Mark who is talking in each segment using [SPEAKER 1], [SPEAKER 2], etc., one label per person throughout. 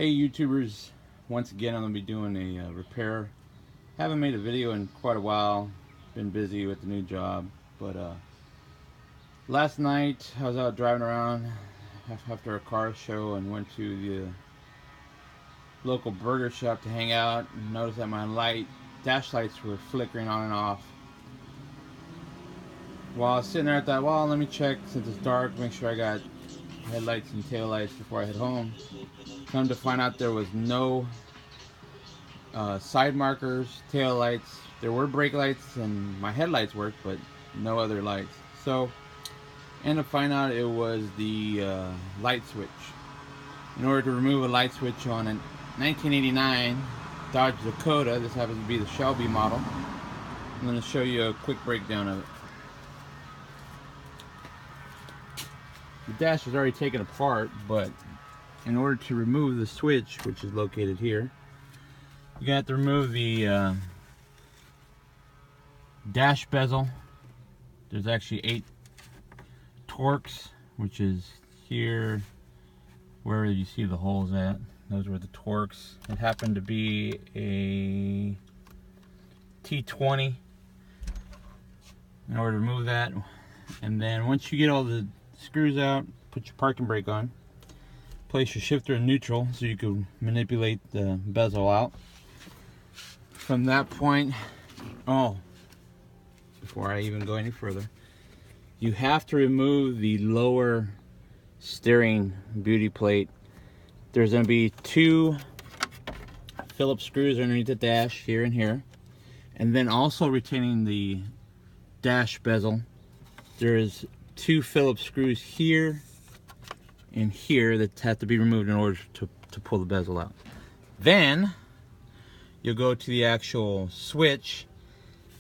[SPEAKER 1] Hey YouTubers, once again I'm going to be doing a repair. Haven't made a video in quite a while, been busy with the new job, but last night I was out driving around after a car show and went to the local burger shop to hang out and noticed that my dash lights were flickering on and off. While I was sitting there I thought, well, let me check since it's dark, make sure I got headlights and tail lights before I head home. Come to find out there was no side markers, tail lights. There were brake lights and my headlights worked, but no other lights. So ended up finding out it was the light switch. In order to remove a light switch on a 1989 Dodge Dakota, this happens to be the Shelby model, I'm going to show you a quick breakdown of it. The dash is already taken apart, but in order to remove the switch, which is located here, you're going to have to remove the dash bezel. There's actually 8 torques, which is here, where you see the holes at. Those were the torques. It happened to be a T20. In order to remove that, and then once you get all the screws out, put your parking brake on. Place your shifter in neutral so you can manipulate the bezel out. From that point, before I even go any further, you have to remove the lower steering beauty plate. There's going to be 2 Phillips screws underneath the dash, here and here, and then also retaining the dash bezel. There's 2 Phillips screws here and here that have to be removed in order to pull the bezel out. Then you'll go to the actual switch,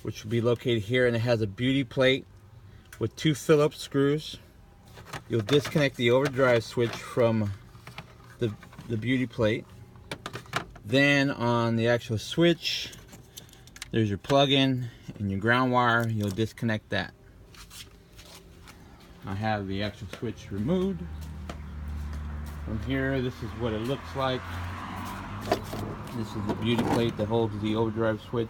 [SPEAKER 1] which will be located here, and it has a beauty plate with 2 Phillips screws. You'll disconnect the overdrive switch from the beauty plate. Then on the actual switch, there's your plug-in and your ground wire. You'll disconnect that. I have the actual switch removed. From here, this is what it looks like. This is the beauty plate that holds the overdrive switch.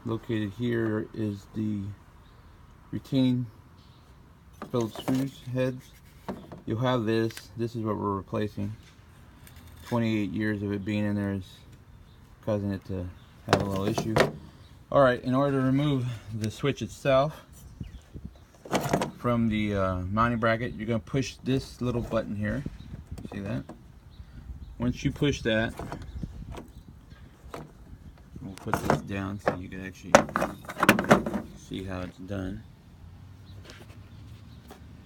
[SPEAKER 1] Located here is the retaining Phillips screws heads. You'll have this. This is what we're replacing. 28 years of it being in there is causing it to have a little issue. Alright, in order to remove the switch itself from the mounting bracket, you're going to push this little button here. See that? Once you push that, we'll put this down so you can actually see how it's done.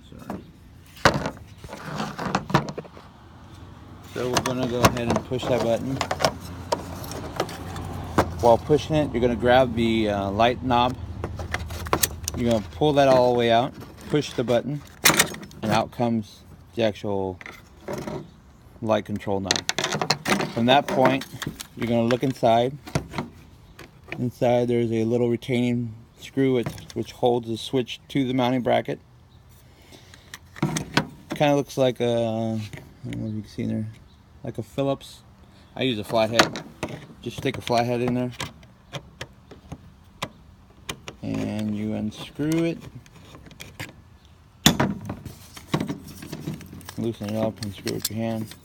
[SPEAKER 1] Sorry. So we're going to go ahead and push that button. While pushing it, you're going to grab the light knob. You're going to pull that all the way out, push the button, and out comes the actual light control knob. From that point, you're going to look inside. Inside there's a little retaining screw which holds the switch to the mounting bracket. Kind of looks like a, I don't know if you can see in there, like a Phillips. I use a flathead. Just stick a flathead in there, and you unscrew it, loosen it up and screw it with your hand,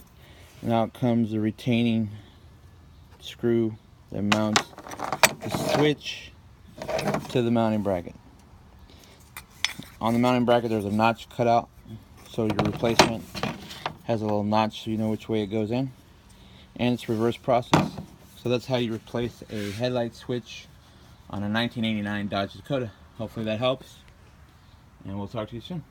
[SPEAKER 1] and out comes the retaining screw that mounts the switch to the mounting bracket. On the mounting bracket there's a notch cut out, so your replacement has a little notch so you know which way it goes in, and it's reverse process. So that's how you replace a headlight switch on a 1989 Dodge Dakota. Hopefully that helps, and we'll talk to you soon.